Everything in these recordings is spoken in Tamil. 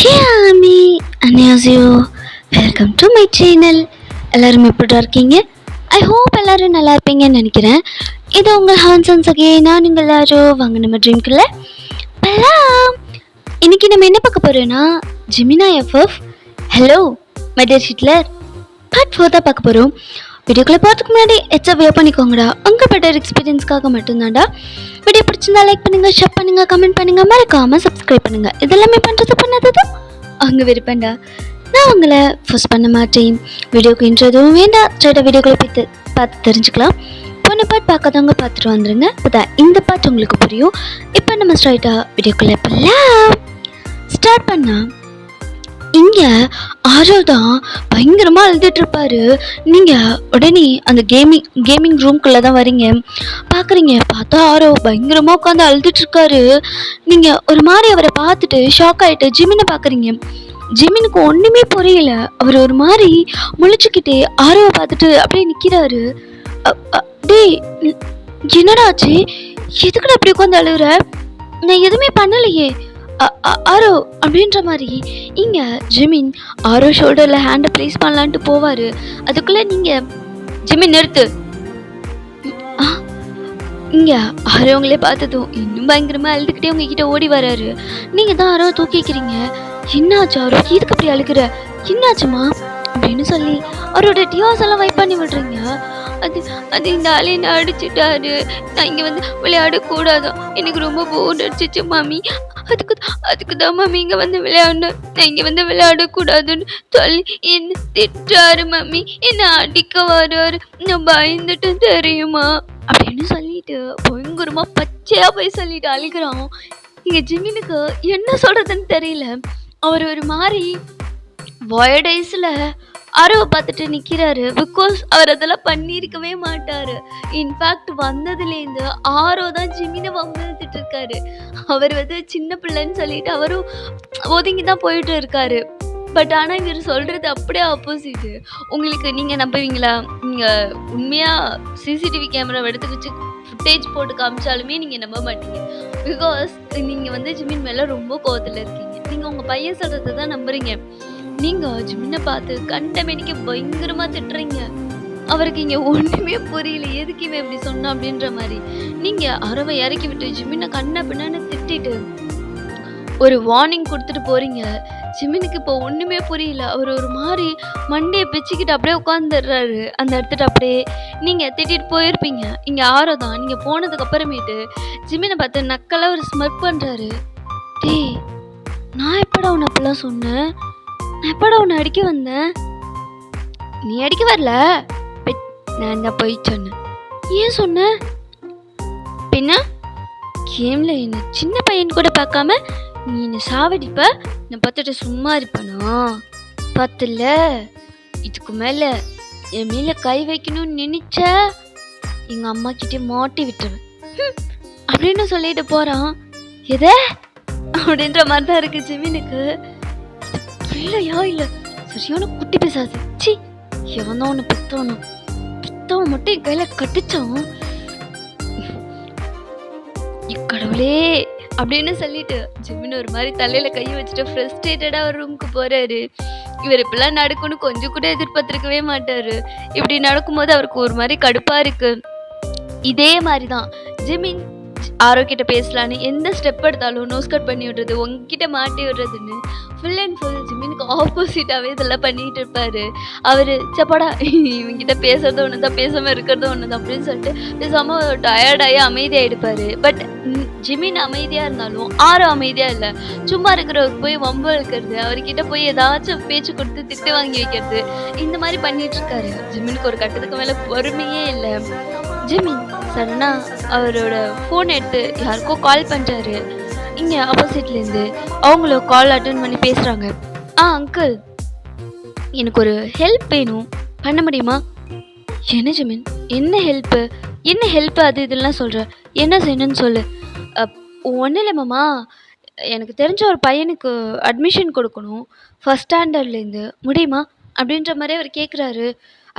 ஷியாமி அன்னியாசியோ, வெல்கம் டு மை சேனல். எல்லாரும் எப்படி இருக்கீங்க? ஐ ஹோப் எல்லாரும் நல்லா இருப்பீங்கன்னு நினைக்கிறேன். இது உங்கள் ஹான்சன் சகே. நான் நீங்கள் எல்லாரும் வாங்க நம்ம ட்ரீம்குள்ள பலாம். இன்னைக்கு நம்ம என்ன பார்க்க போறோம்னா ஜெமினா FF hello my dear Hitler part 4 தான் பார்க்க போகிறோம். வீடியோக்குள்ளே போகிறதுக்கு முன்னாடி எச்சா பண்ணிக்கோங்கடா. உங்கள் பெட்டர் எக்ஸ்பீரியன்ஸ்க்காக மட்டும்தான்டா. வீடியோ பிடிச்சிருந்தா லைக் பண்ணுங்க, ஷேர் பண்ணுங்க, கமெண்ட் பண்ணுங்க, மறக்காம சப்ஸ்கிரைப் பண்ணுங்க. இதெல்லாமே பண்ணுறது பண்ணாததும் அவங்க விருப்பம்டா. நான் உங்களை ஃபோர்ஸ் பண்ண மாட்டேன். வீடியோக்கு இன்ட்ரெதுவும் வேண்டாம். ஸ்ட்ரைட்டாக வீடியோக்குள்ளே பார்த்து தெரிஞ்சுக்கலாம். போன பாட்டு பார்க்காதவங்க பார்த்துட்டு வந்துருங்க. இப்போதான் இந்த பாட்டு உங்களுக்கு புரியும். இப்போ நம்ம ஸ்ட்ரைட்டாக வீடியோக்குள்ளே போகலாம். ஸ்டார்ட் பண்ணா இங்கே ஆரோ தான் பயங்கரமாக அழுதுட்டு இருப்பாரு. நீங்கள் உடனே அந்த கேமிங் ரூம்குள்ளே தான் வரீங்க. பார்க்குறீங்க, பார்த்தா ஆரோ பயங்கரமாக உட்காந்து அழுதுட்டு இருக்காரு. நீங்கள் ஒரு மாதிரி அவரை பார்த்துட்டு ஷாக் ஆகிட்டு ஜிமினை பார்க்குறீங்க. ஜிமினுக்கு ஒன்றுமே புரியல. அவர் ஒரு மாதிரி முழிச்சுக்கிட்டே ஆரோவை பார்த்துட்டு அப்படியே நிற்கிறாரு. டேய் என்னடா ஆச்சு? எதுக்குடா அப்படி உட்காந்து அழுகுற? நான் எதுவுமே பண்ணலையே ஆரோ அப்படின்ற மாதிரி இங்க ஜிமின் ஆரோ ஷோல்டர்ல ஹேண்டை பிளேஸ் பண்ணலான்ட்டு போவாரு. அதுக்குள்ள நீங்க ஜிமின் நிறுத்து. இங்க ஆரோவங்களே பார்த்ததும் இன்னும் பயங்கரமா அழுதுகிட்டே உங்ககிட்ட ஓடி வராரு. நீங்க தான் ஆரோவை தூக்கிக்கிறீங்க. என்னாச்சு ஆரோ? எதுக்கு அப்படி அழுகுற? என்னாச்சுமா அப்படின்னு சொல்லி அவரோட டியோஸ் எல்லாம் வைப் பண்ணி விடுறீங்க. அது இந்த ஆளே என்ன அடிச்சுட்டாரு. நான் இங்கே வந்து விளையாடக்கூடாதான். எனக்கு ரொம்ப போர் அடிச்சிச்சு மாமி. அதுக்கு தான் மாமி இங்கே வந்து விளையாடணும். நான் இங்கே வந்து விளையாடக்கூடாதுன்னு சொல்லி என்ன திட்டாரு மாமி. என்ன அடிக்க வராரு. நான் பயந்துட்டு தெரியுமா அப்படின்னு சொல்லிட்டு பயங்கரமா பச்சையா போய் சொல்லிட்டு அழுகிறான். இங்கே ஜிமினுக்கு என்ன சொல்றதுன்னு தெரியல. அவர் ஒரு மாதிரி வயடைஸ்ல ஆரோவை பார்த்துட்டு நிற்கிறாரு. பிகாஸ் அவர் அதெல்லாம் பண்ணியிருக்கவே மாட்டார். இன்ஃபேக்ட் வந்ததுலேருந்து ஆரோ தான் ஜிமினை வம்பிழுத்துட்டு இருக்காரு. அவர் வந்து சின்ன பிள்ளைன்னு சொல்லிட்டு அவரும் ஒதுங்கி தான் போயிட்டு இருக்காரு. பட் ஆனால் இவர் சொல்கிறது அப்படியே ஆப்போசிட்டு. உங்களுக்கு நீங்கள் நம்புவீங்களா? நீங்கள் உண்மையாக சிசிடிவி கேமரா எடுத்து வச்சு ஃபுட்டேஜ் போட்டு காமிச்சாலுமே நீங்கள் நம்ப மாட்டீங்க. பிகாஸ் நீங்கள் வந்து ஜிமின் மேலே ரொம்ப கோவத்தில் இருக்கீங்க. நீங்கள் உங்கள் பையன் சொல்கிறத தான் நம்புறீங்க. நீங்க ஜிமினை பார்த்து கண்டமேனிக்கு பயங்கரமா திட்டுறீங்க. அவருக்கு இங்க ஒண்ணுமே புரியல. எதுக்குமே இப்படி சொன்னா அப்படின்ற மாதிரி நீங்க அறவை இறக்கி விட்டு ஜிமினை கண்ண பின்னு திட்டிட்டு ஒரு வார்னிங் கொடுத்துட்டு போறீங்க. ஜிமினுக்கு இப்போ ஒண்ணுமே புரியல. அவர் ஒரு மாதிரி மண்டையை பிச்சுக்கிட்டு அப்படியே உட்காந்துடுறாரு. அந்த இடத்துல அப்படியே நீங்க திட்டிட்டு போயிருப்பீங்க. இங்க ஆரோ தான் நீங்க போனதுக்கு அப்புறமேட்டு ஜிமினை பார்த்து நக்கலா ஒரு ஸ்மெக் பண்றாரு. டேய், நான் எப்படா உன்னை அப்படிலாம் சொன்னேன்? நான் எப்படா உன்னை அடிக்க வந்தேன்? நீ அடிக்க வரல, நான் தான் போய் சொன்னேன். ஏன் சொன்ன? பின்ன கேம்ல என்ன சின்ன பையன் கூட பார்க்காம நீ என்னை சாவடிப்ப, நான் பார்த்துட்டு சும்மா இருப்பேனா? பார்த்துல இதுக்கு மேல என் மேல கை வைக்கணும்னு நினைச்ச எங்க அம்மா கிட்டே மாட்டி விட்டுருவேன் அப்படின்னு சொல்லிட்டு போறான். எதை அப்படின்ற மாதிரி தான் இருக்கு ஜிமினுக்கு. இல்லையா இல்லை சரியான குட்டி பிசாசு. சி, எவனோ ஒன்று பித்தவன் மட்டும் என் கையில கட்டிச்சான். கடவுளே அப்படின்னு சொல்லிட்டு ஜிமின் ஒரு மாதிரி தலையில கையை வச்சுட்டு ஃப்ரஸ்ட்ரேட்டடா ஒரு ரூமுக்கு போறாரு. இவர் இப்பெல்லாம் நடக்கும்னு கொஞ்சம் கூட எதிர்பார்த்திருக்கவே மாட்டாரு. இப்படி நடக்கும்போது அவருக்கு ஒரு மாதிரி கடுப்பா இருக்கு. இதே மாதிரிதான் ஜிமின் ஆரோக்கிட்ட பேசலான்னு எந்த ஸ்டெப் எடுத்தாலும் நோஸ் கட் பண்ணி விடுறது, உங்ககிட்ட மாட்டி விடுறதுன்னு ஃபுல் அண்ட் ஃபுல் ஜிமினுக்கு ஆப்போசிட்டாகவே இதெல்லாம் பண்ணிட்டு இருப்பாரு. அவர் சப்பாடா இவங்கிட்ட பேசுறது ஒன்று தான், பேசாமல் இருக்கிறது ஒன்று தான் அப்படின்னு சொல்லிட்டு பேசாமல் டயர்டாகி அமைதியாகிடுப்பாரு. பட் ஜிமின் அமைதியாக இருந்தாலும் ஆரோ அமைதியாக இல்லை. சும்மா இருக்கிறவருக்கு போய் வம்பு இழுக்கிறது, அவர்கிட்ட போய் ஏதாச்சும் பேச்சு கொடுத்து திட்டு வாங்கி வைக்கிறது, இந்த மாதிரி பண்ணிட்டு இருக்காரு. ஜிமினுக்கு ஒரு கட்டத்துக்கு மேலே பொறுமையே இல்லை. ஜிமின் சடனா அவரோட ஃபோன் எடுத்து யாருக்கோ கால் பண்ணுறாரு. இங்கே ஆப்போசிட்லேருந்து அவங்கள கால் அட்டன் பண்ணி பேசுகிறாங்க. அங்கிள், எனக்கு ஒரு ஹெல்ப் வேணும், பண்ண முடியுமா? என்ன ஜிமின், என்ன ஹெல்ப்பு அது இதெல்லாம் சொல்கிற, என்ன செய்யணும்னு சொல்லு. ஒன்றும் இல்லை மாமா, எனக்கு தெரிஞ்ச ஒரு பையனுக்கு அட்மிஷன் கொடுக்கணும் ஃபஸ்ட் ஸ்டாண்டர்ட்லேருந்து, முடியுமா அப்படின்ற மாதிரி அவர் கேட்குறாரு.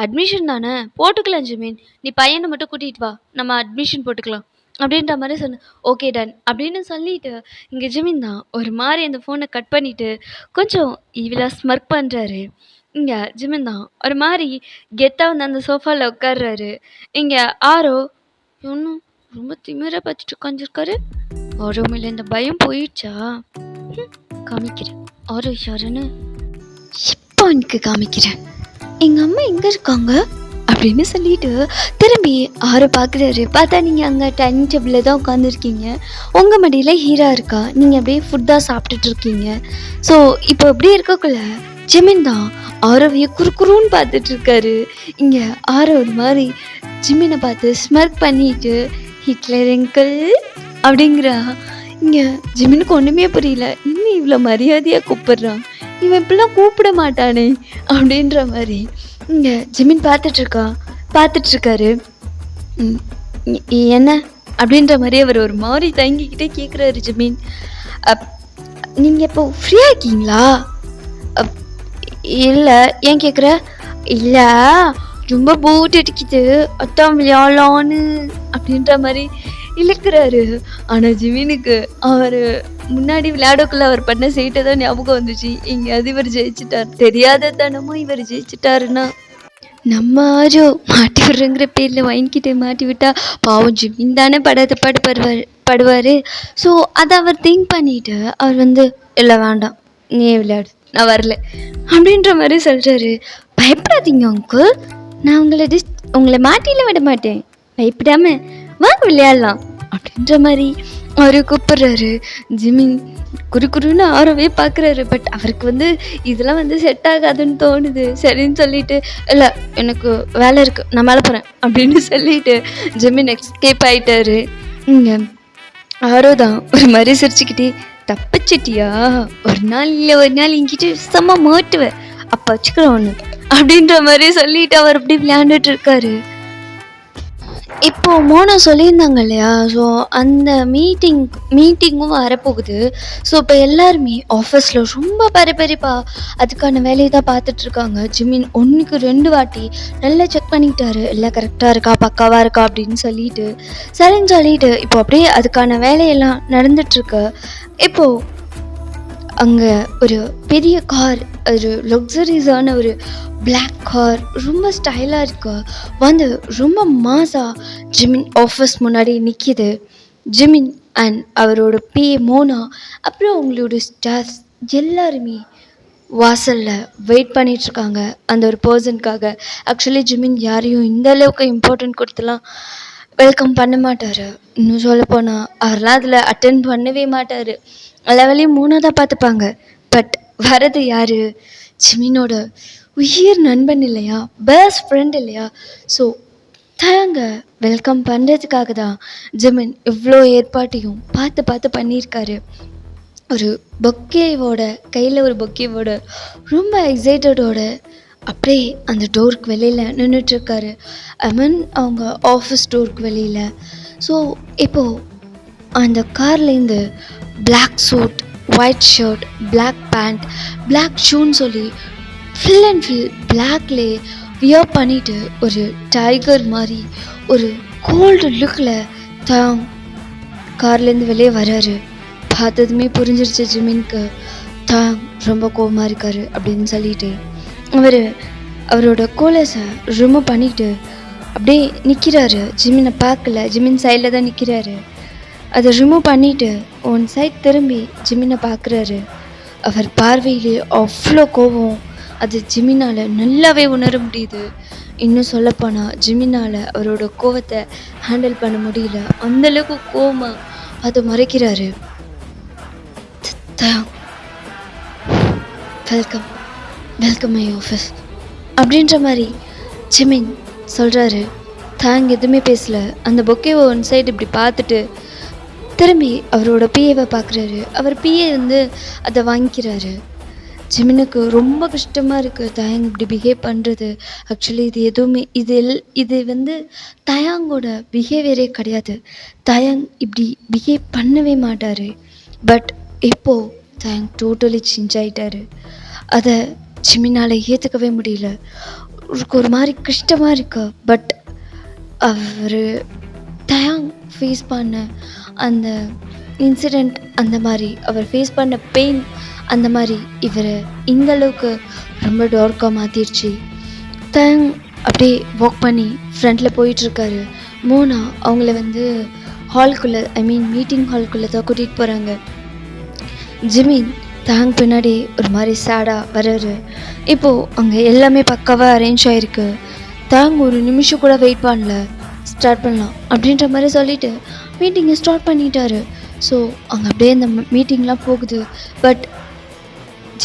அட்மிஷன் தானே, போட்டுக்கலாம் ஜிமின். நீ பையனை மட்டும் கூட்டிகிட்டு வா, நம்ம அட்மிஷன் போட்டுக்கலாம். அப்படின்ற மாதிரி சொன்னேன். ஓகே டன் அப்படின்னு சொல்லிட்டு இங்கே ஜிமின் தான் ஒரு மாதிரி அந்த ஃபோனை கட் பண்ணிவிட்டு கொஞ்சம் இவ்வளோ ஸ்மர்க் பண்ணுறாரு. இங்கே ஜிமின் தான் ஒரு மாதிரி கெத்தாக வந்து அந்த சோஃபாவில் உட்கார்றாரு. இங்கே ஆரோ இன்னும் ரொம்ப திமிரா பார்த்துட்டு உட்காந்துருக்காரு. ஆரோ மேலே இந்த பயம் போயிடுச்சா? காமிக்கிறேன் ஆரோ யாருன்னு இப்போ எனக்கு காமிக்கிறேன். எங்கள் அம்மா எங்கே இருக்காங்க அப்படின்னு சொல்லிட்டு திரும்பி ஆரோ பார்க்குறாரு. பார்த்தா நீங்கள் அங்கே டைனிங் டேபிளில் தான் உட்காந்துருக்கீங்க. உங்கள் மடியில் ஹீரா இருக்கா. நீங்கள் அப்படியே ஃபுட்டாக சாப்பிட்டுட்ருக்கீங்க. ஸோ இப்போ இப்படி இருக்கக்குள்ள ஜிமின் தான் ஆரோவையை குறுக்குறுன்னு பார்த்துட்ருக்காரு. இங்கே ஆரோ ஒரு மாதிரி ஜிமினை பார்த்து ஸ்மர்க் பண்ணிட்டு ஹிட்லர் அங்கிள் அப்படிங்கிறா. இங்கே ஜிமினுக்கு ஒன்றுமே புரியல. இன்னும் இவ்வளோ மரியாதையாக கூப்பிடுறான், இவன் இப்படிலாம் கூப்பிட மாட்டானே அப்படின்ற மாதிரி இங்கே ஜிமின் பார்த்துட்ருக்காரு. என்ன அப்படின்ற மாதிரி அவர் ஒரு மாதிரி தங்கிக்கிட்டே கேட்குறாரு. ஜிமின் நீங்கள் இப்போ ஃப்ரீயாக இருக்கீங்களா? இல்லை. ஏன் கேட்குற? இல்லை ரொம்ப போட் அடிக்குது, அத்தான் விளையாடலான்னு அப்படின்ற மாதிரி இழுக்கிறாரு. ஆனால் ஜிமினுக்கு அவர் முன்னாடி விளையாடக்குள்ள அவர் பண்ண சேட்டை தான் ஞாபகம் வந்துச்சு. எங்கேயாவது இவர் ஜெயிச்சிட்டார், தெரியாத தனமும் இவர் ஜெயிச்சிட்டாருன்னா நம்ம ஆரோ மாட்டி விடுறங்கிற பேரில் வாங்கிக்கிட்டு மாட்டி விட்டா பாவம் ஜிமின் தானே படுவார். ஸோ அதை அவர் திங்க் பண்ணிட்டு அவர் வந்து இல்லை வேண்டாம் நீ விளையாடு நான் வரல அப்படின்ற மாதிரி சொல்கிறாரு. பயப்படாதீங்க அங்கிள், நான் உங்களை மாட்டியில் விட மாட்டேன், பயப்படாமல் வாங்க விளையாடலாம் அப்படின்ற மாதிரி அவரு கூப்பிடுறாரு. ஜிமின் குறுன்னு ஆரோவே பார்க்குறாரு. பட் அவருக்கு வந்து இதெல்லாம் வந்து செட் ஆகாதுன்னு தோணுது. சரின்னு சொல்லிட்டு இல்லை எனக்கு வேலை இருக்குது நான் மேலே போகிறேன் அப்படின்னு சொல்லிட்டு ஜிமின் எஸ்கேப் ஆகிட்டாரு. இங்கே ஆரோ தான் ஒரு மாதிரி சிரிச்சுக்கிட்டே தப்பிச்சிட்டியா, ஒரு நாள் இல்லை ஒரு நாள் என்கிட்ட செம்ம மாட்டுவேன் அப்போ வச்சுக்கிறோம் ஒன்று அப்படின்ற மாதிரி சொல்லிட்டு அவர் அப்படி விளையாண்டுட்டு இருக்காரு. இப்போது மோனா சொல்லியிருந்தாங்க இல்லையா, ஸோ அந்த மீட்டிங்கும் வரப்போகுது. ஸோ இப்போ எல்லாருமே ஆஃபீஸில் ரொம்ப பரபரப்பா அதுக்கான வேலையை தான் பார்த்துட்ருக்காங்க. ஜிமின் 1க்கு 2 வாட்டி நல்லா செக் பண்ணிக்கிட்டாரு, எல்லாம் கரெக்டாக இருக்கா பக்காவாக இருக்கா அப்படின்னு சொல்லிட்டு சரின்னு சொல்லிட்டு இப்போ அப்படியே அதுக்கான வேலையெல்லாம் நடந்துட்டுருக்கு. இப்போது அங்கே ஒரு பெரிய கார், ஒரு லக்ஸரிஸான ஒரு பிளாக் கார் ரொம்ப ஸ்டைலாக இருக்கு, வந்து ரொம்ப மாஸாக ஜிமின் ஆஃபீஸ் முன்னாடி நிற்கிது. ஜிமின் அண்ட் அவரோட பிஏ மோனா அப்புறம் அவங்களோட ஸ்டாஃப்ஸ் எல்லாருமே வாசலில் வெயிட் பண்ணிகிட்ருக்காங்க அந்த ஒரு பர்சனுக்காக. ஆக்சுவலி ஜிமின் யாரையும் இந்த அளவுக்கு இம்பார்ட்டன்ட் கொடுத்துலாம் வெல்கம் பண்ண மாட்டார். இன்னும் சொல்லப்போனால் அவரெல்லாம் அதில் அட்டென்ட் பண்ணவே மாட்டார். எல்லா வேலையும் மோனா தான் பார்த்துப்பாங்க. பட் வரது யார்? ஜிமினோட உயிர் நண்பன் இல்லையா, பெஸ்ட் ஃப்ரெண்ட் இல்லையா. ஸோ தாங்க வெல்கம் பண்ணுறதுக்காக தான் ஜிமின் இவ்வளோ ஏற்பாட்டையும் பார்த்து பண்ணியிருக்காரு. ஒரு பொக்கேவோட கையில் ஒரு பொக்கேவோட ரொம்ப எக்ஸைட்டடோட அப்படியே அந்த டோருக்கு வெளியில் நின்றுட்டுருக்காரு. ஐ மீன் அவங்க ஆஃபீஸ் டோருக்கு வெளியில். ஸோ இப்போது அந்த கார்லேருந்து black suit, white shirt, black pant, black ஷூன்னு சொல்லி ஃபுல் அண்ட் ஃபுல் பிளாக்லே வியர் பண்ணிவிட்டு ஒரு டைகர் மாதிரி ஒரு கோல்டு லுக்கில் தான் கார்லேருந்து வெளியே வராரு. பார்த்ததுமே புரிஞ்சிருச்சு ஜிமின்க்கு தான் ரொம்ப கோவமாக இருக்காரு அப்படின்னு சொல்லிட்டு அவரோட கோலஸை ரிமூவ் பண்ணிட்டு அப்படியே நிற்கிறாரு. ஜிமினை பார்க்கல, ஜிமின் சைடில் தான் நிற்கிறாரு. அதை ரிமூவ் பண்ணிவிட்டு ஒன் சைட் திரும்பி ஜிமினை பார்க்குறாரு. அவர் பார்வையிலே அவ்வளோ கோவம் அது ஜிமினால் நல்லாவே உணர முடியுது. இன்னும் சொல்லப்போனால் ஜிமினால் அவரோட கோவத்தை ஹேண்டில் பண்ண முடியல, அந்தளவுக்கு கோவமாக அதை மறைக்கிறாரு. வெல்கம் மை ஆஃபீஸ் அப்படின்ற மாதிரி ஜிமின் சொல்கிறாரு. தாங்க எதுவுமே பேசல. அந்த பொக்கேவை ஒன் சைடு இப்படி பார்த்துட்டு திரும்பி அவரோட பிஏவை பார்க்குறாரு. அவர் பிஏ வந்து அதை வாங்கிக்கிறாரு. ஜிமினுக்கு ரொம்ப கஷ்டமாக இருக்குது தயாங் இப்படி பிஹேவ் பண்ணுறது. ஆக்சுவலி இது எதுவுமே இது வந்து தயாங்கோட பிஹேவியரே கிடையாது. தயாங் இப்படி பிஹேவ் பண்ணவே மாட்டார். பட் இப்போது தயாங் டோட்டலி சேஞ்ச் ஆகிட்டார். அதை ஜிமினால் ஏற்றுக்கவே முடியல. ஒரு மாதிரி கஷ்டமாக இருக்கு. பட் அவர் தயாங் ஃபேஸ் பண்ண அந்த இன்சிடெண்ட், அந்த மாதிரி அவர் ஃபேஸ் பண்ண பெயின், அந்த மாதிரி இவரை இந்த அளவுக்கு ரொம்ப டார்க்காக மாற்றிடுச்சு. தயாங் அப்படியே வாக் பண்ணி ஃப்ரண்டில் போயிட்டுருக்காரு. மோனா அவங்கள ஹால்குள்ளே, மீட்டிங் ஹால்குள்ளே தான் கூட்டிகிட்டு போகிறாங்க. ஜிமின் தயாங் பின்னாடி ஒரு மாதிரி சேடாக வர்றாரு. இப்போது அங்கே எல்லாமே பக்காவாக அரேஞ்ச் ஆகிருக்கு. தயாங் ஒரு நிமிஷம் கூட வெயிட் பண்ணல, ஸ்டார்ட் பண்ணலாம் அப்படின்ற மாதிரி சொல்லிவிட்டு மீட்டிங்கை ஸ்டார்ட் பண்ணிட்டாரு. ஸோ அங்கே அப்படியே அந்த மீட்டிங்லாம் போகுது. பட்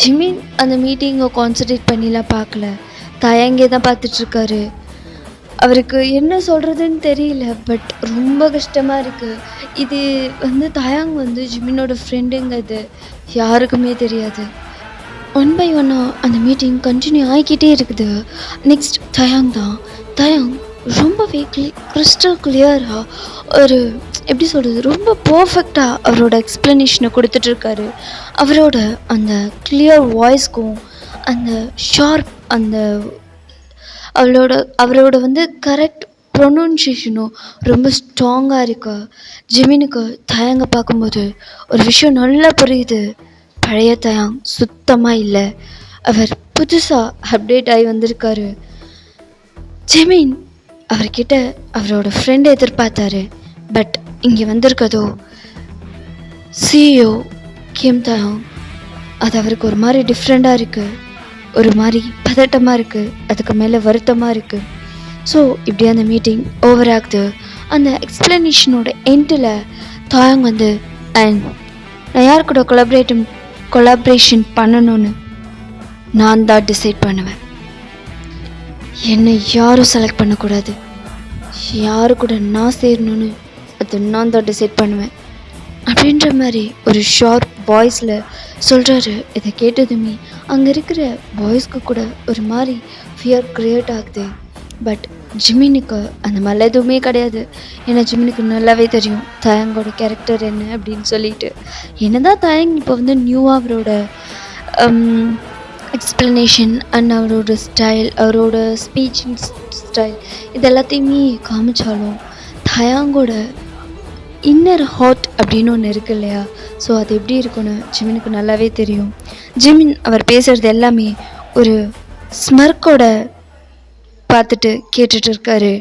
ஜிமின் அந்த மீட்டிங்கை கான்சன்ட்ரேட் பண்ணிலாம் பார்க்கல, தயாங்கே தான் பார்த்துட்ருக்காரு. அவருக்கு என்ன சொல்கிறதுன்னு தெரியல. பட் ரொம்ப கஷ்டமாக இருக்குது. இது தயாங் ஜிமினோட ஃப்ரெண்டுங்கிறது யாருக்குமே தெரியாது. ஒன் பை ஒன்னாக அந்த மீட்டிங் கண்டினியூ ஆகிக்கிட்டே இருக்குது. நெக்ஸ்ட் தயாங் தான். தயாங் ரொம்பவே கிறிஸ்டல் கிளியராக ஒரு எப்படி சொல்கிறது, ரொம்ப பர்ஃபெக்டாக அவரோட எக்ஸ்ப்ளனேஷனை கொடுத்துட்ருக்காரு. அவரோட அந்த கிளியர் வாய்ஸ்க்கும் அந்த ஷார்ப் அந்த அவரோட கரெக்ட் ப்ரொனவுன்சியேஷனும் ரொம்ப ஸ்ட்ராங்காக இருக்கு. ஜிமினுக்கு தயாங்க பார்க்கும்போது ஒரு விஷயம் நல்லா புரியுது. பழைய தயாங் சுத்தமாக இல்லை, அவர் புதுசாக அப்டேட் ஆகி வந்திருக்காரு. ஜிமின் அவர்கிட்ட அவரோட ஃப்ரெண்டை எதிர்பார்த்தாரு. பட் இங்கே வந்திருக்கதோ சிஇஓ கிம் தயாங். அது அவருக்கு ஒரு மாதிரி டிஃப்ரெண்ட்டாக இருக்குது, ஒரு மாதிரி பதட்டமாக இருக்குது, அதுக்கு மேலே வருத்தமாக இருக்குது. ஸோ இப்படி அந்த மீட்டிங் ஓவர் ஆகுது. அந்த எக்ஸ்ப்ளனேஷனோட எண்டில் தயாங் அண்ட் நான் யார் கூட கொலாபரேஷன் பண்ணணும்னு நான் தான் டிசைட் பண்ணுவேன். என்னை யாரும் செலக்ட் பண்ணக்கூடாது, யாரு கூட நான் சேரணும்னு அது நான் தான் டிசைட் பண்ணுவேன் அப்படின்ற மாதிரி ஒரு ஷார்ப் வாய்ஸில் சொல்கிறாரு. இதை கேட்டதுமே அங்கே இருக்கிற பாய்ஸ்க்கு கூட ஒரு மாதிரி ஃபியர் க்ரியேட் ஆகுது. பட் ஜிமினுக்கு அந்த மாதிரிலாம் எதுவுமே கிடையாது. ஏன்னா ஜிமினுக்கு நல்லாவே தெரியும் தயாங்கோட கேரக்டர் என்ன அப்படின்னு சொல்லிட்டு. என்னதான் தயாங் இப்போ நியூவாக அவரோட எக்ஸ்ப்ளனேஷன் அண்ட் அவரோட ஸ்டைல், அவரோட ஸ்பீச்சிங் ஸ்டைல் இது எல்லாத்தையுமே காமிச்சாலும் தயாங்கோட இன்னர் ஹார்ட் அப்படின்னு ஒன்று இருக்கு இல்லையா? ஸோ அது எப்படி இருக்குன்னு ஜிமினுக்கு நல்லாவே தெரியும். ஜிமின் அவர் பேசுகிறது எல்லாமே ஒரு ஸ்மர்க்கோட பார்த்துட்டு கேட்டுட்டு இருக்காரு.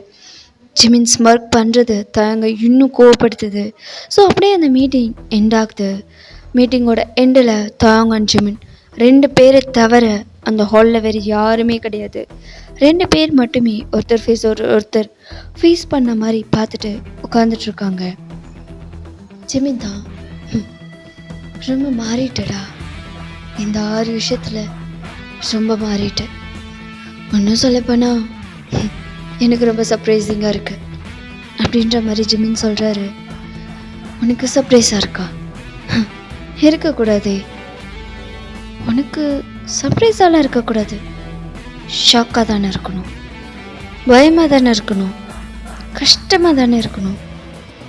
ஜிமின் ஸ்மர்க் பண்ணுறது தயாங்க இன்னும் கோவப்படுத்துது. ஸோ அப்படியே அந்த மீட்டிங் எண்ட் ஆகுது. மீட்டிங்கோட எண்டில் தயாங் அண்ட் ஜிமின் 2 பேரை தவிர அந்த ஹாலில் வேறு யாருமே கிடையாது. 2 பேர் மட்டுமே ஒருத்தர் ஃபேஸ் ஒருத்தர் ஃபேஸ் பண்ண மாதிரி பார்த்துட்டு உட்காந்துட்ருக்காங்க. ஜிமின் தான் ரொம்ப மாறிட்டடா, இந்த 6 விஷயத்தில் ரொம்ப மாறிட்டேன். ஒன்றும் சொல்லப்போனால் எனக்கு ரொம்ப சர்ப்ரைசிங்காக இருக்குது அப்படின்ற மாதிரி ஜிமின் சொல்கிறாரு. உனக்கு சர்ப்ரைஸாக இருக்கா? இருக்கக்கூடாதே. உனக்கு சர்ப்ரைஸாலாம் இருக்கக்கூடாது, ஷாக்காக தானே இருக்கணும், பயமாக தானே இருக்கணும், கஷ்டமாக தானே இருக்கணும்.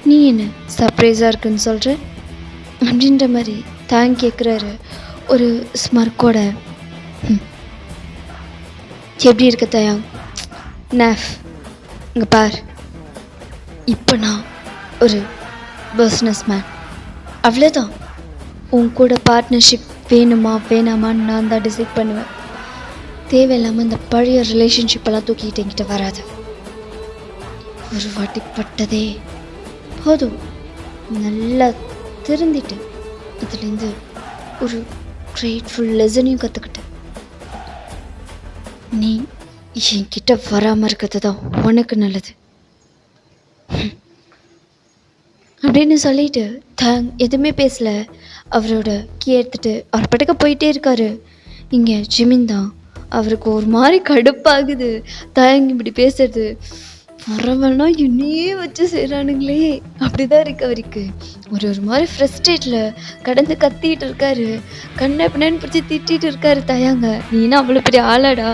நீ என்ன சர்ப்ரைஸாக இருக்குன்னு சொல்கிற அப்படின்ற மாதிரி தான் கேட்குறாரு ஒரு ஸ்மர்க்கோட. எப்படி இருக்க தயாங்? நேஃப் இங்கே பார், இப்போ நான் ஒரு பிஸ்னஸ் மேன், அவ்வளோதான். உன் கூட பார்ட்னர்ஷிப் வேணுமா வேணாமான்னு நான் தான் டிசைட் பண்ணுவேன். தேவையில்லாமல் இந்த பழைய ரிலேஷன்ஷிப்பெல்லாம் தூக்கிட்டு என்கிட்ட வராது. ஒரு வாட்டி பட்டதே போதும், நல்லா திருந்திட்டு அதுலேருந்து ஒரு கிரேட்ஃபுல் லெசனையும் கற்றுக்கிட்டேன். நீ என்கிட்ட வராமல் இருக்கிறது தான் உனக்கு நல்லது அப்படின்னு சொல்லிட்டு தயாங் எதுவுமே பேசலை. அவரோட கீ எடுத்துகிட்டு அவர் பட்டுக்க போயிட்டே இருக்காரு. இங்கே ஜிமின் தான். அவருக்கு ஒரு மாதிரி கடுப்பாகுது தயாங் இப்படி பேசுறது. வரவனா என்னையே வச்சு செய்கிறானுங்களே அப்படிதான் இருக்கு அவருக்கு. ஒரு மாதிரி ஃப்ரஸ்ட்ரேட்டில் கடந்து கத்திட்டு இருக்காரு. கண்ணை பின்னான்னு பிடிச்சி திட்டிகிட்டு இருக்காரு தயாங்க. நீனா அவ்வளோ பெரிய ஆளாடா,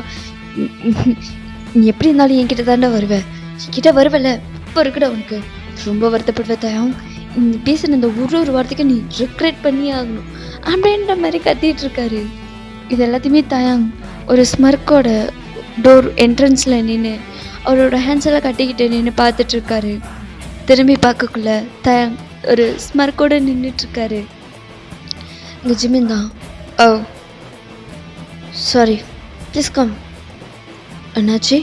நீ எப்படி இருந்தாலும் என்கிட்ட தாண்டா வருவேன், என்கிட்ட வருவல, இப்போ இருக்குடா உனக்கு, ரொம்ப வருத்தப்படுவ தயாங், நீ பேசுன இந்த ஒரு வார்த்தைக்கு நீ ரிக்ரெட் பண்ணி ஆகணும் அப்படின்ற மாதிரி கத்திட்டு இருக்காரு. இது எல்லாத்தையுமே தயாங் ஒரு ஸ்மர்க்கோட டோர் என்ட்ரன்ஸில் நின்று அவரோட ஹேண்ட்ஸ் எல்லாம் கட்டிக்கிட்டு நின்று பார்த்துட்டு இருக்காரு. திரும்பி பார்க்கக்குள்ள தயாங் ஒரு ஸ்மர்க்கோடு நின்றுட்டுருக்காரு. இங்கே ஜிமின் தான். ஓ சாரி, ப்ளீஸ் கம். என்னாச்சு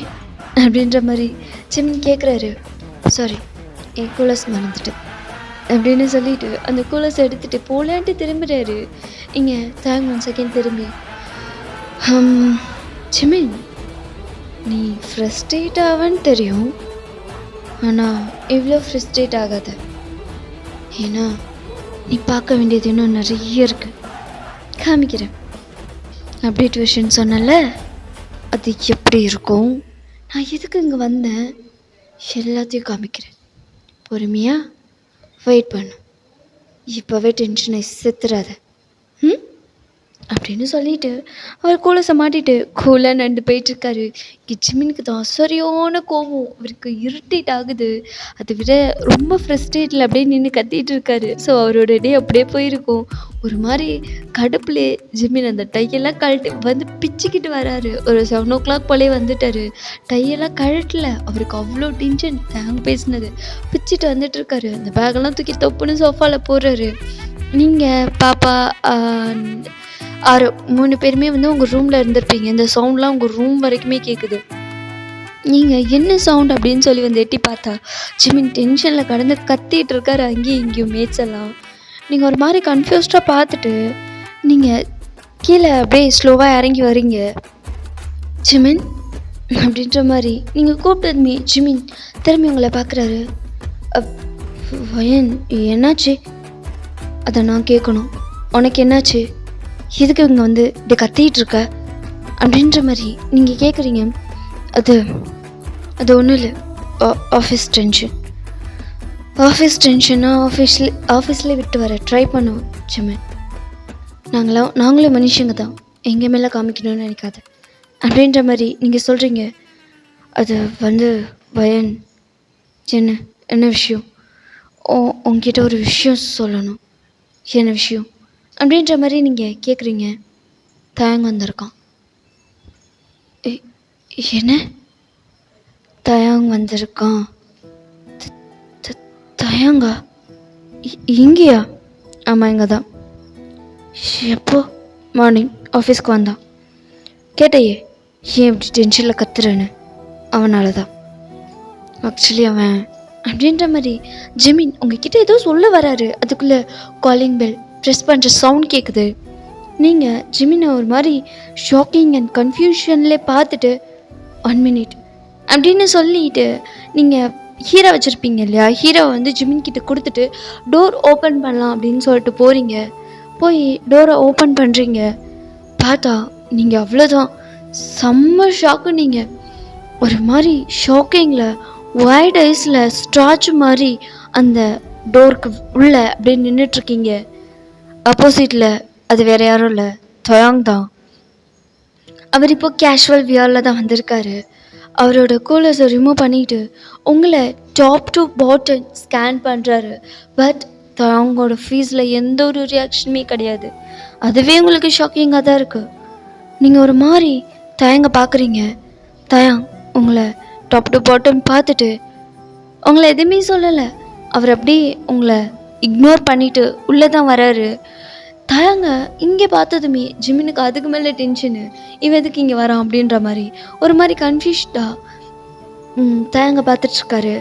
அப்படின்ற மாதிரி ஜிமின் கேட்குறாரு. சாரி, என் கூலர்ஸ் மறந்துட்டு அப்படின்னு சொல்லிட்டு அந்த கூலர்ஸ் எடுத்துகிட்டு போலான்ட்டு திரும்புகிறாரு. இங்கே தயாங் 1 செகண்ட் திரும்பி, ஜிமின் நீ ஃப்ரஸ்ட்ரேட் ஆவன்னு தெரியும், ஆனால் இவ்வளோ ஃப்ரஸ்ட்ரேட் ஆகாத. ஏன்னா நீ பார்க்க வேண்டியது இன்னும் நிறைய இருக்குது, காமிக்கிறேன். அப்டேட் விஷன் சொன்னல, அது எப்படி இருக்கும், நான் எதுக்கு இங்கே வந்தேன், எல்லாத்தையும் காமிக்கிறேன். பொறுமையாக வெயிட் பண்ணு, இப்போவே டென்ஷனை செத்துறாத அப்படின்னு சொல்லிட்டு அவர் கூலஸை மாட்டிட்டு கூலாக நடந்து போயிட்டுருக்காரு. ஜிமினுக்கு தான் சரியான கோவம், அவருக்கு இரிட்டேட் ஆகுது. அதை விட ரொம்ப ஃப்ரஸ்ட்ரேட்டில் அப்படியே நின்று கத்திட்டு இருக்காரு. ஸோ அவரோட டே அப்படியே போயிருக்கும். ஒரு மாதிரி கடுப்புலே ஜிமின் அந்த டையெல்லாம் கழட்டி வந்து பிச்சுக்கிட்டு வராரு. ஒரு 7 o'clock போலே வந்துட்டார். டையெல்லாம் கழட்டல, அவருக்கு அவ்வளோ டென்ஷன். தேங்க பேசினது பிச்சுட்டு வந்துட்டு இருக்காரு. அந்த பேக்கெல்லாம் தூக்கி தொப்புன்னு சோஃபாவில் போடுறாரு. நீங்கள் பாப்பா ஆறு 3 பேருமே வந்து உங்கள் ரூமில் இருந்திருப்பீங்க. இந்த சவுண்ட்லாம் உங்கள் ரூம் வரைக்குமே கேட்குது. நீங்கள் என்ன சவுண்ட் அப்படின்னு சொல்லி வந்து எட்டி பார்த்தா ஜிமின் டென்ஷனில் கடந்து கத்திட்டு இருக்காரு அங்கேயும் இங்கேயும் மேட்ஸ் எல்லாம். நீங்கள் ஒரு மாதிரி கன்ஃபியூஸ்டாக பார்த்துட்டு நீங்கள் கீழே அப்படியே ஸ்லோவாக இறங்கி வரீங்க. ஜிமின் அப்படின்ற மாதிரி நீங்கள் கூப்பிட்டதுமே ஜிமின் திரும்பி உங்களை பார்க்குறாரு. வயன் என்னாச்சு, அதை நான் கேட்கணும், உனக்கு என்னாச்சு, எதுக்கு இங்கே வந்து இப்படி கத்திகிட்டு இருக்க அப்படின்ற மாதிரி நீங்கள் கேட்குறீங்க. அது ஒன்றும் இல்லை, ஆஃபீஸ் டென்ஷனாக ஆஃபீஸ்லேயே விட்டு வர ட்ரை பண்ணுவோம் ஜிமின். நாங்களும் மனுஷங்க தான், எங்கள் மேலே காமிக்கணும்னு நினைக்காத அப்படின்ற மாதிரி நீங்கள் சொல்கிறீங்க. அது வந்து வயன் என்ன விஷயம், உங்ககிட்ட ஒரு விஷயம் சொல்லணும். என்ன விஷயம் அப்படின்ற மாதிரி நீங்கள் கேட்குறீங்க. தயாங் வந்திருக்கான். என்ன தயாங் வந்திருக்கான்? தயாங்கா இங்கேயா? ஆமாம், இங்கே தான். எப்போ? மார்னிங் ஆஃபீஸ்க்கு வந்தான். கேட்டையே ஏன் இப்படி டென்ஷனில் கத்துறேன்னு. அவனால தான் ஆக்சுவலி அவன் அப்படின்ற மாதிரி ஜிமின் உங்ககிட்ட ஏதோ சொல்ல வராரு. அதுக்குள்ளே காலிங் பெல் ப்ரெஸ் பண்ணுற சவுண்ட் கேட்குது. நீங்கள் ஜிமினை ஒரு மாதிரி ஷாக்கிங் அண்ட் கன்ஃபியூஷன்லே பார்த்துட்டு 1 minute அப்படின்னு சொல்லிட்டு நீங்கள் ஹீரோ வச்சுருப்பீங்க இல்லையா, ஹீரோவை வந்து ஜிமின் கிட்ட கொடுத்துட்டு டோர் ஓப்பன் பண்ணலாம் அப்படின்னு சொல்லிட்டு போகிறீங்க. போய் டோரை ஓப்பன் பண்ணுறீங்க. பார்த்தா நீங்கள் அவ்வளோதான், செம்ம ஷாக்கு. நீங்கள் ஒரு மாதிரி ஷாக்கிங்கில் ஒயிட் ஐஸில் ஸ்ட்ராச் மாதிரி அந்த டோருக்கு உள்ள அப்படியே நின்றுட்டுருக்கீங்க. ஆப்போசிட்டில் அது வேறு யாரும் இல்லை, தயாங் தான். அவர் இப்போ கேஷுவல் வியரில் தான் வந்திருக்காரு. அவரோட கூலர்ஸை ரிமூவ் பண்ணிவிட்டு உங்களை டாப் டு பாட்டம் ஸ்கேன் பண்ணுறாரு. பட் தயாங்கோட ஃபீஸில் எந்த ஒரு ரியாக்ஷனுமே கிடையாது. அதுவே உங்களுக்கு ஷாக்கிங்காக தான் இருக்குது. நீங்கள் ஒரு மாதிரி தயங்க பார்க்குறீங்க. தயாங் உங்களை டாப் டு பாட்டம் பார்த்துட்டு உங்களை எதுவுமே சொல்லலை. அவர் அப்படியே உங்களை இக்னோர் பண்ணிவிட்டு உள்ளே தான் வராரு. தயாங்க இங்கே பார்த்ததுமே ஜிமினுக்கு அதுக்கு மேலே டென்ஷனு, இவன் எதுக்கு இங்கே வரான் அப்படின்ற மாதிரி ஒரு மாதிரி கன்ஃபியூஸ்டாக தயாங்க பார்த்துட்ருக்காரு.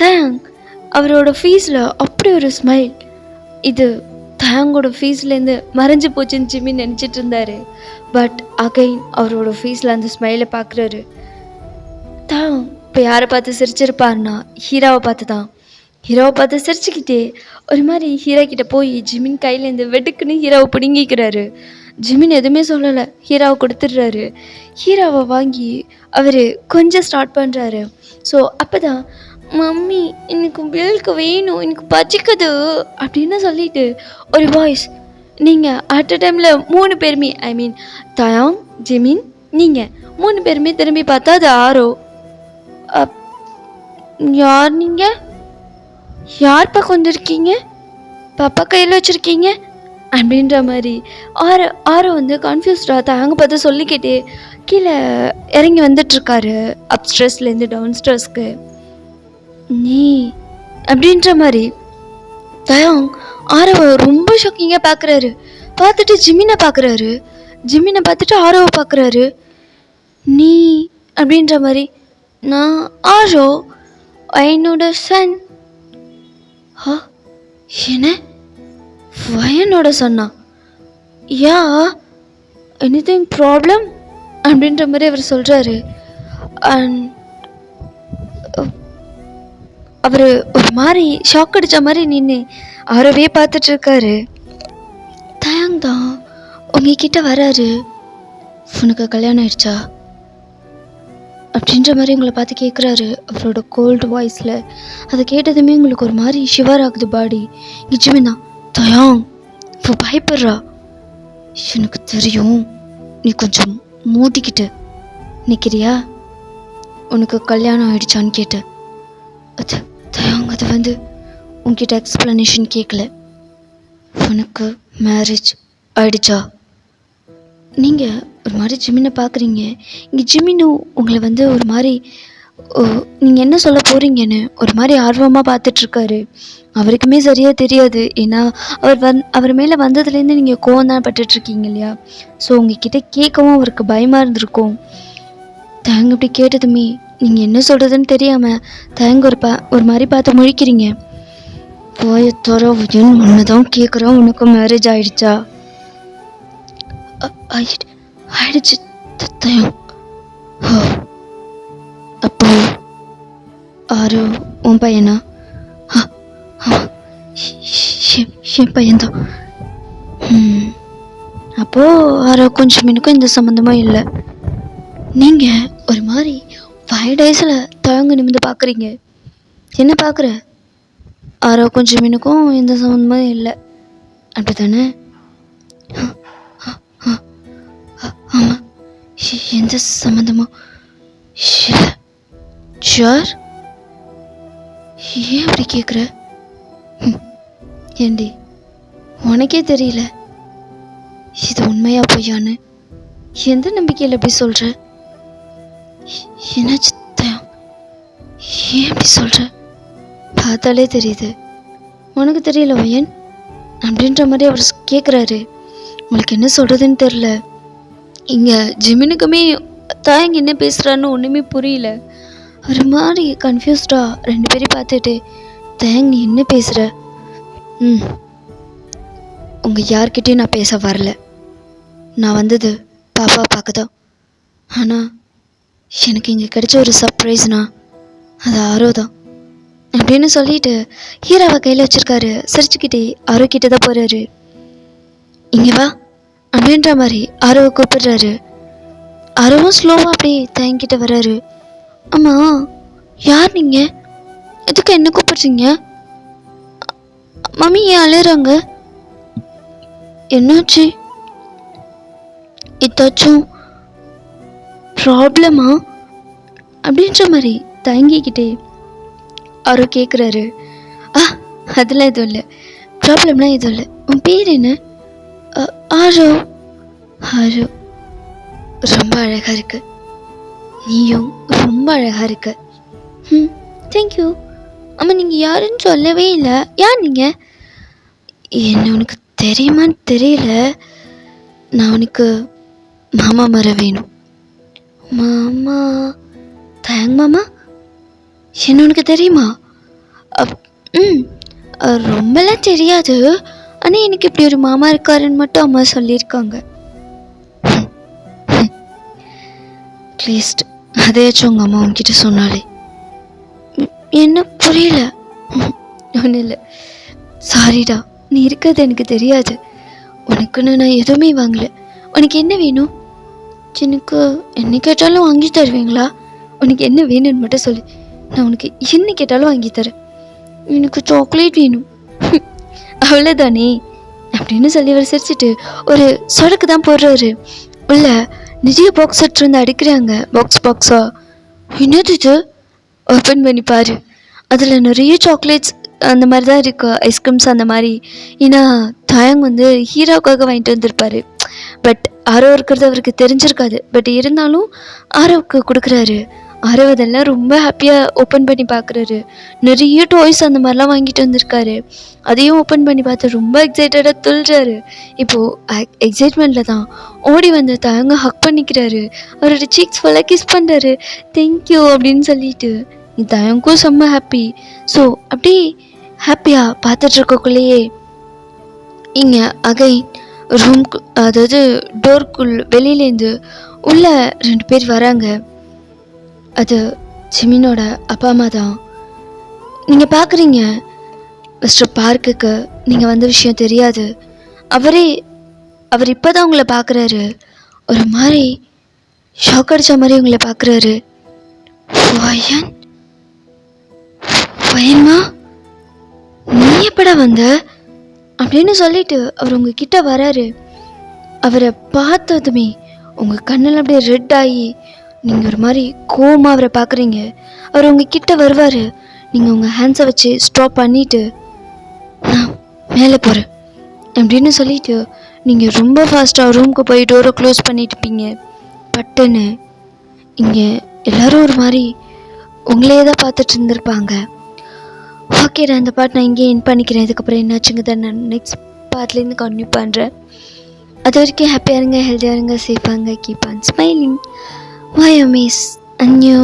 தயாங் அவரோட ஃபீஸில் அப்படி ஒரு ஸ்மைல். இது தயாங்கோட ஃபீஸ்லேருந்து மறைஞ்சு போச்சுன்னு ஜிமின் நினச்சிட்டு இருந்தார். பட் அகைன் அவரோட ஃபீஸில் அந்த ஸ்மைலை பார்க்குறாரு. தயாங் இப்போ யாரை பார்த்து சிரிச்சிருப்பாருன்னா ஹீராவை பார்த்து தான். ஹீரோவை பார்த்து சிரிச்சுக்கிட்டே ஒரு மாதிரி ஹீரோ கிட்ட போய் ஜிமின் கையிலேருந்து வெடுக்குன்னு ஹீரோவை பிடுங்கிக்கிறாரு. ஜிமின் எதுவுமே சொல்லலை, ஹீரோவை கொடுத்துட்றாரு. ஹீரோவை வாங்கி அவர் கொஞ்சம் ஸ்டார்ட் பண்ணுறாரு. ஸோ அப்போ தான் மம்மி எனக்கு பில்க்கு வேணும், எனக்கு பச்சிக்குது அப்படின்னு சொல்லிட்டு ஒரு வாய்ஸ். நீங்கள் அட் அ டைமில் 3 பேருமே, ஐ மீன் தயாங், ஜிமின், நீங்கள் 3 பேருமே திரும்பி பார்த்தா அது ஆரோ. யார் நீங்கள்? யார் பக்கம் வந்துருக்கீங்க? பாப்பா கையில் வச்சுருக்கீங்க அப்படின்ற மாதிரி ஆரோ வந்து கன்ஃபியூஸ்டாக தயாங்க பார்த்து சொல்லிக்கிட்டே கீழே இறங்கி வந்துட்டுருக்காரு. அப் ஸ்ட்ரெஸ்லேருந்து டவுன் ஸ்ட்ரெஸ்க்கு. நீ அப்படின்ற மாதிரி தயாங் ஆரவை ரொம்ப ஷாக்கிங்காக பார்க்குறாரு. பார்த்துட்டு ஜிமினை பார்க்குறாரு. ஜிமினை பார்த்துட்டு ஆரவை பார்க்குறாரு. நீ அப்படின்ற மாதிரி, நான் ஆரோ, என்னோட சன். ஆ, என்ன வயனோட சன்னா? யா, எனிதிங் ப்ராப்ளம் அப்படின்ற மாதிரி அவர் சொல்கிறாரு. அண்ட் அவர் ஒரு மாதிரி ஷாக் அடித்த மாதிரி நின்று அவரவே பார்த்துட்ருக்காரு. தயாங் தான் உங்ககிட்ட வராரு. உனக்கு கல்யாணம் ஆயிடுச்சா அப்படின்ற மாதிரி உங்களை பார்த்து கேட்குறாரு அவரோட கோல்டு வாய்ஸில். அதை கேட்டதுமே உங்களுக்கு ஒரு மாதிரி ஷிவர் ஆகுது பாடி. நிஜமே தான் தயாங் இப்போ பயப்படுறா. எனக்கு தெரியும், நீ கொஞ்சம் மூடிக்கிட்டு நிற்கிறியா? உனக்கு கல்யாணம் ஆயிடுச்சான்னு கேட்டேன். அது தயாங் அது உங்ககிட்ட எக்ஸ்ப்ளனேஷன் கேட்கல. உனக்கு மேரேஜ் ஆயிடுச்சா? நீங்கள் ஒரு மாதிரி ஜிமினை பார்க்குறீங்க. இங்கே ஜிமினு உங்களை ஒரு மாதிரி நீங்கள் என்ன சொல்ல போகிறீங்கன்னு ஒரு மாதிரி ஆர்வமாக பார்த்துட்ருக்காரு. அவருக்குமே சரியாக தெரியாது. ஏன்னா அவர் மேலே வந்ததுலேருந்து நீங்கள் கோவம் தான் பட்டுட்ருக்கீங்க இல்லையா? ஸோ உங்ககிட்ட கேட்கவும் அவருக்கு பயமாக இருந்திருக்கும். தேங்க இப்படி கேட்டதுமே நீங்கள் என்ன சொல்கிறதுன்னு தெரியாமல் தேங்க ஒரு மாதிரி பார்த்து முழிக்கிறீங்க. போயத்தோற ஒன்று தான் கேட்குறோம், உனக்கு மேரேஜ் ஆயிடுச்சா? ஆயிடுச்சு தயம். அப்போ ஆரோ உன் பையனா? என் பையன்தான். அப்போது ஆரோ கொஞ்சம் எனக்கும் இந்த சம்மந்தமும் இல்லை. நீங்கள் ஒரு மாதிரி 5 daysல தயங்க நிமிந்து பார்க்குறீங்க. என்ன பார்க்குற? ஆரோ கொஞ்சம் எனக்கும் எந்த சம்மந்தமும் இல்லை அப்படி தானே? ஆமாம், எந்த சம்மந்தமும் இல்லை. ஷுவர்? ஏன் அப்படி கேட்குற? ஏண்டி உனக்கே தெரியல இது உண்மையா பொய்யான்னு? எந்த நம்பிக்கையில் அப்படி சொல்கிற? என்னாச்சு தயம்? ஏன் அப்படி சொல்கிற? பார்த்தாலே தெரியுது. உனக்கு தெரியல வயன் அப்படின்ற மாதிரி அவர் கேட்குறாரு. உங்களுக்கு என்ன சொல்கிறதுன்னு தெரில. இங்கே ஜிமினுக்குமே தாயங்க என்ன பேசுகிறான்னு ஒன்றுமே புரியல. ஒரு மாதிரி கன்ஃபியூஸ்டாக 2 பேரையும் பார்த்துட்டு, தேங் நீ என்ன பேசுகிற? உங்கள் யார்கிட்டையும் நான் பேச வரல. நான் வந்தது பாப்பா பார்க்க தான். ஆனால் எனக்கு இங்கே கிடைச்ச ஒரு சர்ப்ரைஸ்னா அது ஆரோ தான் அப்படின்னு சொல்லிட்டு ஹீராவை கையில் வச்சுருக்காரு. சிரிச்சுக்கிட்டே ஆரோ கிட்ட தான் போகிறாரு. இங்கே வா அப்படின்ற மாதிரி ஆரோவை கூப்பிடுறாரு. ஆரோவும் ஸ்லோவாக அப்படியே தேங்கிட்ட வர்றாரு. ஆமாம், யார் நீங்கள்? எதுக்கு என்ன கூப்பிடுறீங்க? மம்மி ஏன் அழுறாங்க? என்னாச்சு? ஏதாச்சும் ப்ராப்ளமா அப்படின்ற மாதிரி தயங்கிக்கிட்டே ஆரோ கேட்குறாரு. அதெல்லாம் எதுவும் இல்லை, ப்ராப்ளம்லாம் எதுவும் இல்லை. உன் பேர் என்ன? ஆரோ. ஆரோ ரொம்ப அழகாக இருக்கு. நீயும் ரொம்ப அழகாக இருக்க. தேங்க்யூ. ஆமாம், நீங்கள் யாருன்னு சொல்லவே இல்லை. யார் நீங்கள்? என்ன உனக்கு தெரியுமான்னு தெரியல. நான் உனக்கு மாமா மர வேணும். மாமா? தேங்க் மாமா? என்ன உனக்கு தெரியுமா? ரொம்பலாம் தெரியாது. ஆனால் எனக்கு இப்படி ஒரு மாமா இருக்காருன்னு மட்டும் அம்மா சொல்லியிருக்காங்க. அட்லீஸ்ட் அதையாச்சும் உங்கள் அம்மா உங்ககிட்ட சொன்னாலே. என்ன புரியல? ஒன்றும் இல்லை, சாரிடா. நீ இருக்கிறது எனக்கு தெரியாது. உனக்குன்னு நான் எதுவுமே வாங்கலை. உனக்கு என்ன வேணும்? எனக்கு என்ன கேட்டாலும் வாங்கி தருவீங்களா? உனக்கு என்ன வேணும்னு மட்டும் சொல்லு, நான் உனக்கு என்ன கேட்டாலும் வாங்கி தரேன். எனக்கு சாக்லேட் வேணும். அவ்வளோதானே அப்படின்னு சொல்லி அவர் சிரிச்சிட்டு ஒரு சொடக்கு தான் போடுறாரு. உள்ள நிறைய பாக்ஸ் எடுத்துருந்து அடிக்கிறாங்க. பாக்ஸா. என்னது இது? ஓப்பன் பண்ணி பாரு. அதில் நிறைய சாக்லேட்ஸ் அந்த மாதிரி தான் இருக்குது, ஐஸ்கிரீம்ஸ் அந்த மாதிரி. ஏன்னா தாயங் ஹீரோவுக்காக வாங்கிட்டு வந்திருப்பாரு. பட் ஆரோ இருக்கிறது அவருக்கு தெரிஞ்சிருக்காது. பட் இருந்தாலும் ஆரோவுக்கு கொடுக்குறாரு. ஆரவ் ரொம்ப ஹாப்பியாக ஓப்பன் பண்ணி பார்க்குறாரு. நிறைய டாய்ஸ் அந்த மாதிரிலாம் வாங்கிட்டு வந்திருக்காரு. அதையும் ஓப்பன் பண்ணி பார்த்து ரொம்ப எக்ஸைட்டடாக துள்ளுறாரு. இப்போது எக்ஸைட்மெண்ட்டில் தான் ஓடி வந்து தயங்க ஹக் பண்ணிக்கிறாரு. அவரோட சீக்ஸ் ஃபுல்லாக கிஸ் பண்ணுறாரு. தேங்க்யூ அப்படின்னு சொல்லிட்டு தயங்கும் செம்ம ஹாப்பி. ஸோ அப்படி ஹாப்பியாக பார்த்துட்ருக்கக்குள்ளேயே இங்கே அகைன் ரூம்க்கு, அதாவது டோர்க்குள் வெளியிலேருந்து உள்ள 2 பேர் வராங்க. அது ஜிமினோட அப்பா அம்மா தான். நீங்கள் பார்க்குறீங்க, மிஸ்டர் பார்க்குக்கு நீங்கள் வந்த விஷயம் தெரியாது. அவர் இப்போ தான் உங்களை பார்க்குறாரு. ஒரு மாதிரி ஷாக் அடித்த மாதிரி உங்களை பார்க்குறாரு. வயன்மா, நீ எப்படா வந்த அப்படின்னு சொல்லிட்டு அவர் உங்ககிட்ட வராரு. அவரை பார்த்ததுமே உங்கள் கண்ணெல்லாம் அப்படியே ரெட் ஆகி நீங்கள் ஒரு மாதிரி கோவமாக அவரை பார்க்குறீங்க. அவர் உங்ககிட்ட வருவார். நீங்கள் உங்கள் ஹேண்ட்ஸை வச்சு ஸ்டாப் பண்ணிவிட்டு நான் மேலே போகிறேன் அப்படின்னு சொல்லிட்டு நீங்கள் ரொம்ப ஃபாஸ்ட்டாக ரூமுக்கு போய் டோரை க்ளோஸ் பண்ணிட்டுப்பீங்க. பட்டுன்னு இங்கே எல்லோரும் ஒரு மாதிரி உங்களே தான் பார்த்துட்டு இருந்திருப்பாங்க. ஓகேடா, இந்த பாட்டு நான் இங்கே என் பண்ணிக்கிறேன். இதுக்கப்புறம் என்னாச்சுங்க தான் நான் நெக்ஸ்ட் பார்ட்லேருந்து கன்டினியூ பண்ணுறேன். அது வரைக்கும் ஹாப்பியாக இருங்க, ஹெல்த்தியாக இருங்க, சேஃபாக இருங்க. Keep on smiling. My Amish. அன்யூ.